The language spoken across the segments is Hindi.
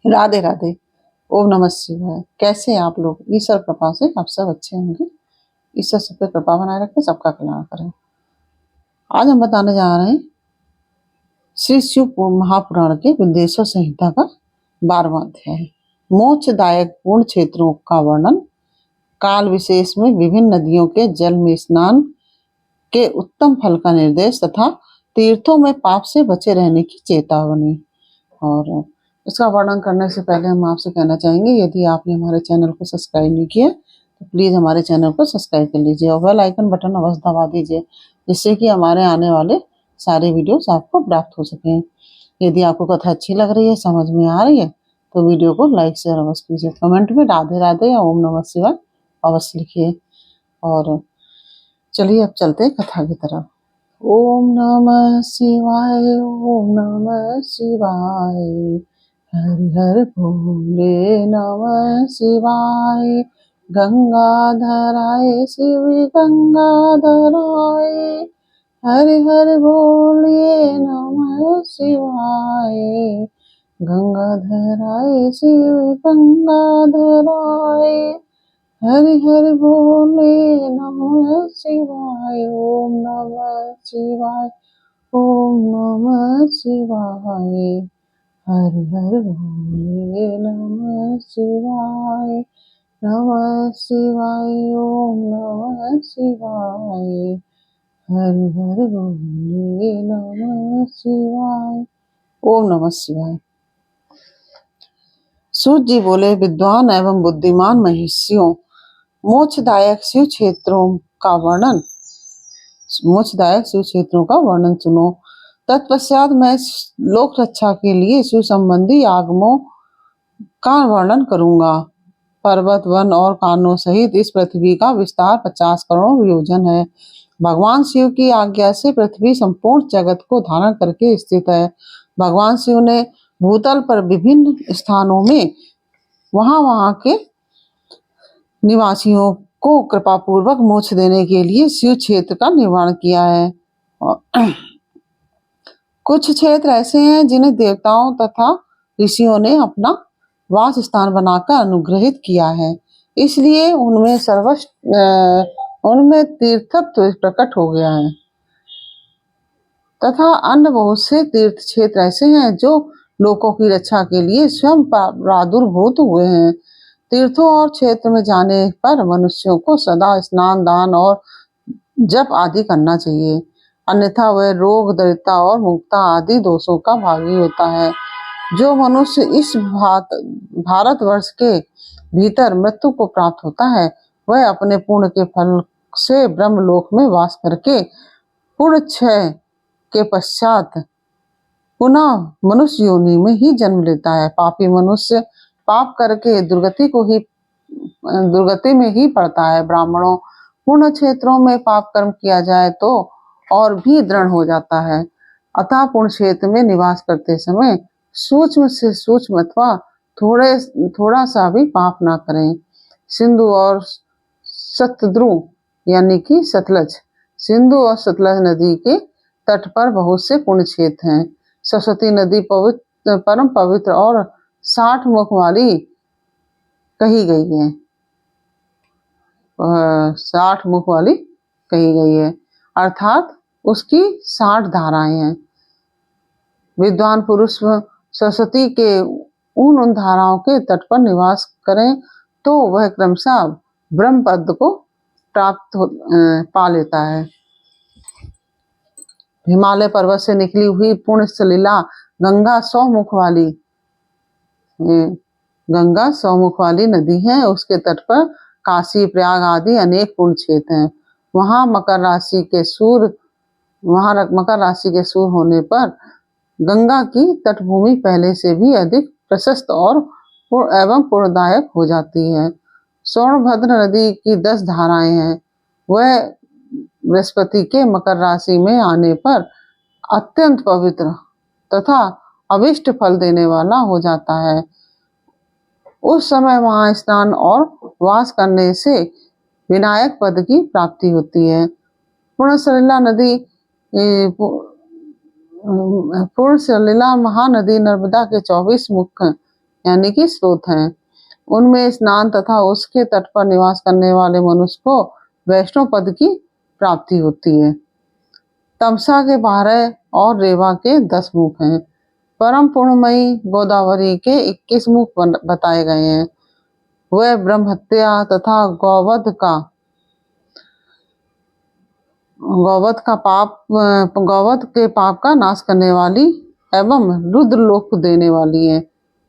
राधे राधे। ओम नमः शिवाय। कैसे हैं आप लोग? ईश्वर कृपा से आप सब अच्छे होंगे। ईश्वर सब पे कृपा बनाए रखे, सबका कल्याण करें। आज हम बताने जा रहे हैं श्री शिव महापुराण के विदेशर संहिता का 12वां अध्याय, मोक्षदायक पूर्ण क्षेत्रों का वर्णन। काल विशेष में विभिन्न नदियों के जल में स्नान के उत्तम फल का निर्देश तथा तीर्थों में पाप से बचे रहने की चेतावनी। और इसका वर्णन करने से पहले हम आपसे कहना चाहेंगे, यदि आपने हमारे चैनल को सब्सक्राइब नहीं किया तो प्लीज़ हमारे चैनल को सब्सक्राइब कर लीजिए और बेल आइकन बटन अवश्य दबा दीजिए, जिससे कि हमारे आने वाले सारे वीडियोस आपको प्राप्त हो सकें। यदि आपको कथा अच्छी लग रही है, समझ में आ रही है, तो वीडियो को लाइक शेयर अवश्य कीजिए। कमेंट में राधे राधे या ओम नमः शिवाय अवश्य लिखिए। और चलिए अब चलते हैं कथा की तरफ। ओम नमः शिवाय, ओम नमः शिवाय, हरि हर भोले नमः शिवाय। गंगाधराय शिव गंगाधराय, हरि हर भोले नमः शिवाय। गंगाधराय शिव गंगाधराय, हरि हर भोले नमः शिवाय। ओम नमः शिवाय, ओम नमः शिवाय, हरि हर भोले नमः शिवाय। नमः शिवाय, ओम नमः शिवाय, हरि हर भोले नमः शिवाय। ओम नमः शिवाय। सूत जी बोले, विद्वान एवं बुद्धिमान महिषियों, मोक्षदायक शिव क्षेत्रों का वर्णन सुनो। तत्पश्चात मैं लोक रक्षा के लिए शिव संबंधी आगमों का वर्णन करूंगा। पर्वत, वन और कानों सहित इस पृथ्वी का विस्तार 50 करोड़ योजन है। भगवान शिव की आज्ञा से पृथ्वी संपूर्ण जगत को धारण करके स्थित है। भगवान शिव ने भूतल पर विभिन्न स्थानों में वहां के निवासियों को कृपा पूर्वक मोक्ष देने के लिए शिव क्षेत्र का निर्माण किया है। कुछ क्षेत्र ऐसे हैं जिन्हें देवताओं तथा ऋषियों ने अपना वास स्थान बनाकर अनुग्रहित किया है, इसलिए उनमें तीर्थत्व प्रकट हो गया है। तथा अन्य बहुत से तीर्थ क्षेत्र ऐसे हैं जो लोगों की रक्षा के लिए स्वयं प्रादुर्भूत हुए हैं। तीर्थों और क्षेत्र में जाने पर मनुष्यों को सदा स्नान, दान और जप आदि करना चाहिए, अन्यथा वह रोग, दरिद्रता और मुक्ता आदि दोषों का भागी होता है। जो मनुष्य इस भारतवर्ष के भीतर मृत्यु को प्राप्त होता है, वह अपने पुण्य के फल से ब्रह्मलोक में वास करके पुण्य क्षय के पश्चात पुनः मनुष्य योनि में ही जन्म लेता है। पापी मनुष्य पाप करके दुर्गति में ही पड़ता है। ब्राह्मणों, पुण्य क्षेत्रों में पाप कर्म किया जाए तो और भी दृढ़ हो जाता है। अतः पुण्य क्षेत्र में निवास करते समय सूक्ष्म से सूक्ष्म अथवा थोड़ा सा भी पाप ना करें। सिंधु और सतद्रु यानी कि सतलज, सिंधु और सतलज नदी के तट पर बहुत से पुण्य क्षेत्र हैं। सरस्वती नदी परम पवित्र और 60 मुख वाली कही गई है। 60 मुख वाली कही गई है, अर्थात उसकी 60 धाराएं हैं। विद्वान पुरुष सरस्वती के उन धाराओं के तट पर निवास करें तो वह क्रमशः ब्रह्म पद को पा लेता है। हिमालय पर्वत से निकली हुई पुण्य सलिला गंगा 100 मुख वाली नदी है। उसके तट पर काशी, प्रयाग आदि अनेक पुण्य क्षेत्र हैं। वहां मकर राशि के सूर्य होने पर गंगा की तटभूमि पहले से भी अधिक प्रशस्त और एवं पुण्यदायक हो जाती है। सोनभद्र नदी की 10 धाराएं हैं। वह बृहस्पति के मकर राशि में आने पर अत्यंत पवित्र तथा अभिष्ट फल देने वाला हो जाता है। उस समय वहां स्नान और वास करने से विनायक पद की प्राप्ति होती है। पूर्ण सलिला महानदी नर्मदा के 24 मुख यानी कि स्रोत हैं। उनमें स्नान तथा उसके तट पर निवास करने वाले मनुष्य को वैष्णव पद की प्राप्ति होती है। तमसा के 12 और रेवा के 10 मुख हैं। परम पूर्णमयी गोदावरी के 21 मुख बताए गए हैं। वह ब्रह्महत्या तथा गौवध के पाप का नाश करने वाली एवं रुद्र लोक को देने वाली है।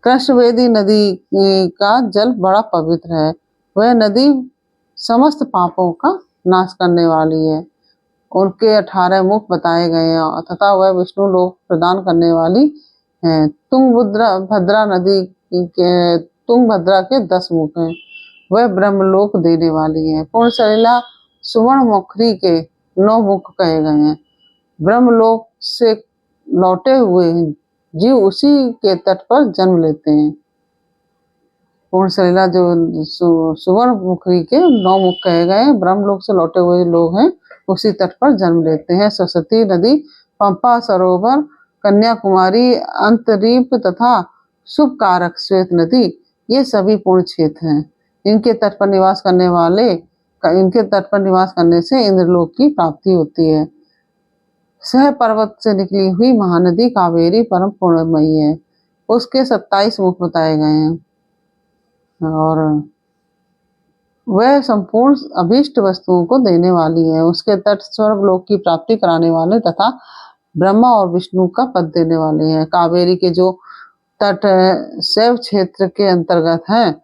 कृष्णवेदी नदी का जल बड़ा पवित्र है। वह नदी समस्त पापों का नाश करने वाली है। उनके 18 मुख बताए गए हैं तथा वह विष्णु लोक प्रदान करने वाली है। तुंगभद्रा के 10 मुख हैं। वह ब्रह्मलोक देने वाली है। पूर्ण सलिला सुवर्ण मुखरी के 9 मुख कहे गए हैं। ब्रह्मलोक से लौटे हुए जीव उसी के तट पर जन्म लेते हैं। पूर्ण सलिला जो सुवर्ण मुखरी के 9 मुख कहे गए हैं, ब्रह्मलोक से लौटे हुए लोग हैं, उसी तट पर जन्म लेते हैं। सरस्वती नदी, पंपा सरोवर, कन्याकुमारी, अंतरीप तथा शुभ कारक श्वेत नदी, ये सभी पूर्ण क्षेत्र हैं। इनके तट पर निवास करने से इंद्रलोक की प्राप्ति होती है। सह पर्वत से निकली हुई महानदी कावेरी परम पुण्यमयी है। उसके 27 मुख बताए गए हैं और वह संपूर्ण अभीष्ट वस्तुओं को देने वाली है। उसके तट स्वर्ग लोक की प्राप्ति कराने वाले तथा ब्रह्मा और विष्णु का पद देने वाले हैं। कावेरी के जो तट शैव क्षेत्र के अंतर्गत हैं,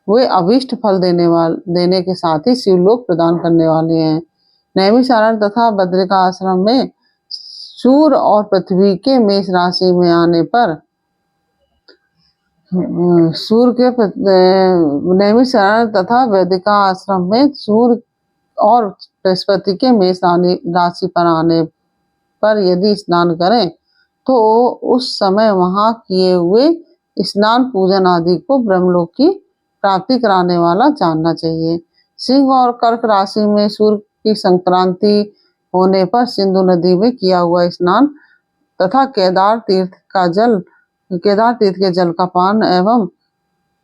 वे अभीष्ट फल देने के साथ ही शिवलोक प्रदान करने वाले हैं। नैमिषारण्य तथा बद्रिका आश्रम में सूर्य और पृथ्वी के मेष राशि में आने पर नैमिषारण्य तथा वैदिका आश्रम में सूर्य और बृहस्पति के मेष राशि पर आने पर यदि स्नान करें तो उस समय वहां किए हुए स्नान पूजन आदि को ब्रह्मलोक की प्राप्ति कराने वाला जानना चाहिए। सिंह और कर्क राशि में सूर्य की संक्रांति होने पर सिंधु नदी में किया हुआ स्नान तथा केदार तीर्थ के जल का पान एवं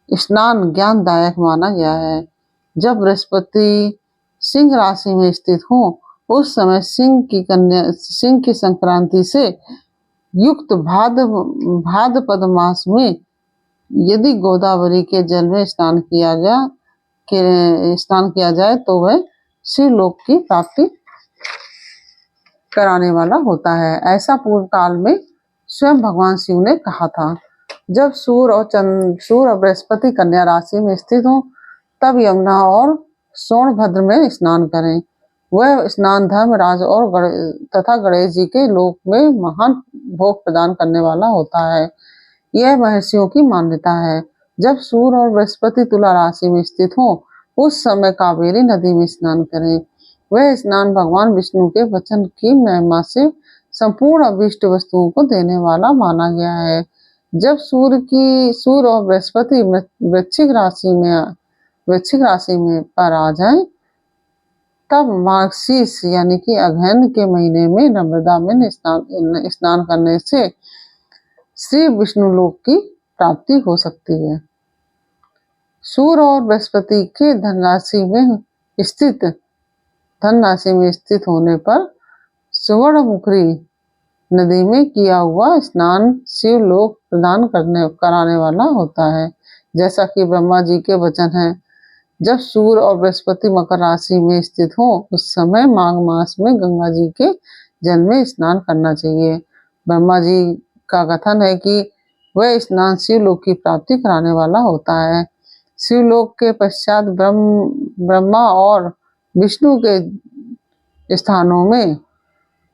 स्नान ज्ञानदायक माना गया है। जब बृहस्पति सिंह राशि में स्थित हो उस समय सिंह की संक्रांति से युक्त भाद्रपद मास में यदि गोदावरी के जल में स्नान किया जाए तो वह शिवलोक की प्राप्ति कराने वाला होता है। ऐसा पूर्व काल में स्वयं भगवान शिव ने कहा था। जब सूर्य और बृहस्पति कन्या राशि में स्थित हो तब यमुना और सोनभद्र में स्नान करें। वह स्नान धर्मराज और तथा गणेश जी के लोक में महान भोग प्रदान करने वाला होता है। यह महर्षियों की मान्यता है। जब सूर्य और बृहस्पति तुला राशि में स्थित हो उस समय कावेरी नदी में स्नान करें। वह स्नान भगवान विष्णु के वचन की महिमा से संपूर्ण अभीष्ट वस्तुओं को देने वाला माना गया है। जब सूर्य और बृहस्पति वृश्चिक राशि में पर आ जाए तब मार्गशीर्ष यानी कि अगहन के महीने में नर्मदा में स्नान करने से श्री विष्णु लोक की प्राप्ति हो सकती है। सूर्य और बृहस्पति के धन राशि में स्थित होने पर सुवर्णमुखी नदी में किया हुआ स्नान शिवलोक प्रदान कराने वाला होता है। जैसा कि ब्रह्मा जी के वचन है, जब सूर्य और बृहस्पति मकर राशि में स्थित हो उस समय माघ मास में गंगा जी के जल में स्नान करना चाहिए। ब्रह्मा जी का कथन है कि वह स्नान शिवलोक की प्राप्ति कराने वाला होता है। शिवलोक के पश्चात ब्रह्मा और विष्णु के स्थानों में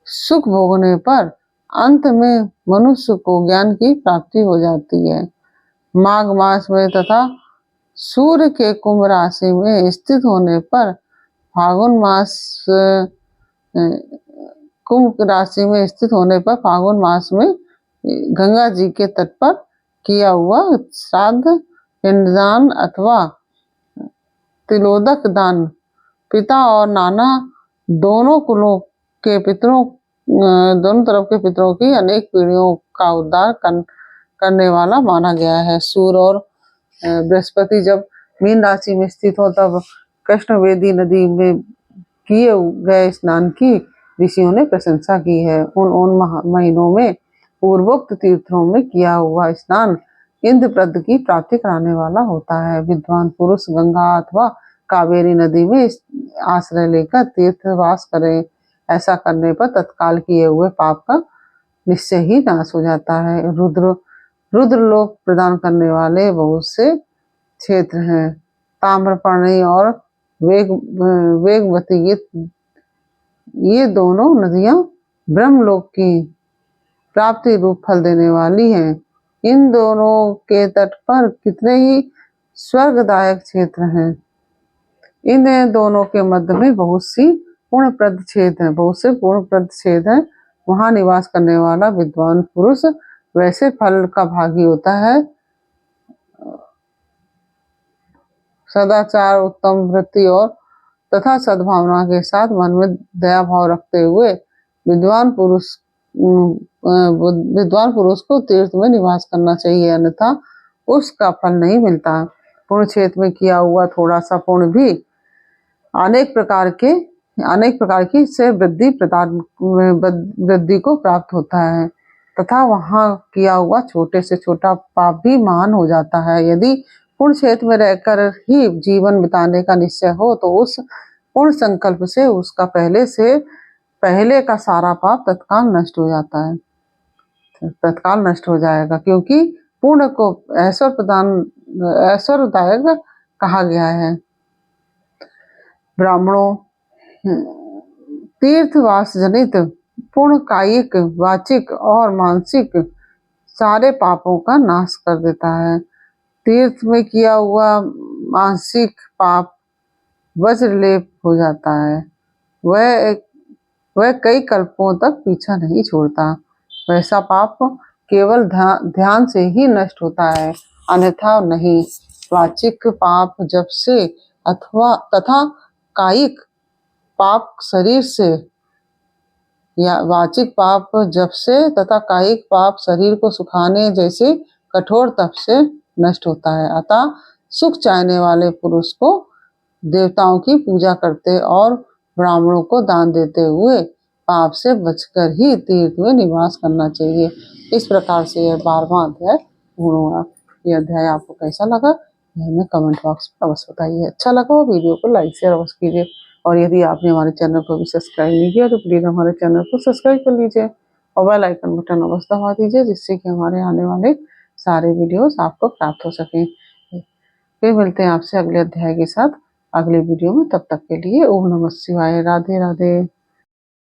सुख भोगने पर अंत में मनुष्य को ज्ञान की प्राप्ति हो जाती है। माघ मास में तथा सूर्य के कुंभ राशि में स्थित होने पर फागुन मास में गंगा जी के तट पर किया हुआ श्राद्ध, पिंडदान अथवा तिलोदक दान पिता और नाना दोनों तरफ के पितरों की अनेक पीढ़ियों का उद्धार करने वाला माना गया है। सूर्य और बृहस्पति जब मीन राशि में स्थित हो तब कृष्णवेदी नदी में किए गए स्नान की ऋषियों ने प्रशंसा की है। उन महीनों में पूर्वोक्त तीर्थों में किया हुआ स्नान इंद्रप्रद की प्राप्ति कराने वाला होता है। विद्वान पुरुष गंगा अथवा कावेरी नदी में आश्रय लेकर तीर्थवास करें। ऐसा करने पर तत्काल किए हुए पाप का निश्चय ही नाश हो जाता है। रुद्र लोक प्रदान करने वाले बहुत से क्षेत्र हैं। ताम्रपर्णी और वेगवती ये दोनों नदियां ब्रह्मलोक की प्राप्ति रूप फल देने वाली हैं। इन दोनों के तट पर कितने ही स्वर्गदायक क्षेत्र हैं। इन दोनों के मध्य में बहुत से पूर्णप्रद क्षेत्र हैं। वहां निवास करने वाला विद्वान पुरुष वैसे फल का भागी होता है। सदाचार, उत्तम वृत्ति और तथा सद्भावना के साथ मन में दया भाव रखते हुए विद्वान पुरुष को तीर्थ में निवास करना चाहिए, अन्यथा उसका फल नहीं मिलता। पुण्य क्षेत्र में किया हुआ थोड़ा सा पुण्य भी अनेक प्रकार की से वृद्धि को प्राप्त होता है तथा वहां किया हुआ छोटे से छोटा पाप भी महान हो जाता है। यदि पुण्य क्षेत्र में रहकर ही जीवन बिताने का निश्चय हो तो उस पूर्ण संकल्प से उसका पहले का सारा पाप तत्काल नष्ट हो जाएगा, क्योंकि पुण्य को ऐश्वर्यदायक कहा गया है। ब्राह्मणों तीर्थवास जनित पुण्य कायिक, वाचिक और मानसिक सारे पापों का नाश कर देता है। तीर्थ में किया हुआ मानसिक पाप वज्रलेप हो जाता है। वह कई कल्पों तक पीछा नहीं छोड़ता। वैसा पाप केवल ध्यान से ही नष्ट होता है, अन्यथा नहीं। वाचिक पाप तथा कायिक पाप शरीर को सुखाने जैसे कठोर तप से नष्ट होता है। अतः सुख चाहने वाले पुरुष को देवताओं की पूजा करते और ब्राह्मणों को दान देते हुए पाप से बचकर ही तीर्थ में निवास करना चाहिए। इस प्रकार से यह 12वां अध्याय पूर्ण हुआ। यह अध्याय आपको कैसा लगा यह हमें कमेंट बॉक्स में अवश्य बताइए। अच्छा लगा हो वीडियो को लाइक शेयर अवश्य कीजिए, और यदि आपने हमारे चैनल को भी सब्सक्राइब नहीं किया तो प्लीज हमारे चैनल को सब्सक्राइब कर लीजिए और बेल आइकन बटन अवश्य दबा दीजिए, जिससे कि हमारे आने वाले सारे वीडियोस आपको प्राप्त हो सकें। फिर मिलते हैं आपसे अगले अध्याय के साथ अगले वीडियो में। तब तक के लिए ओम नमः शिवाय। राधे राधे।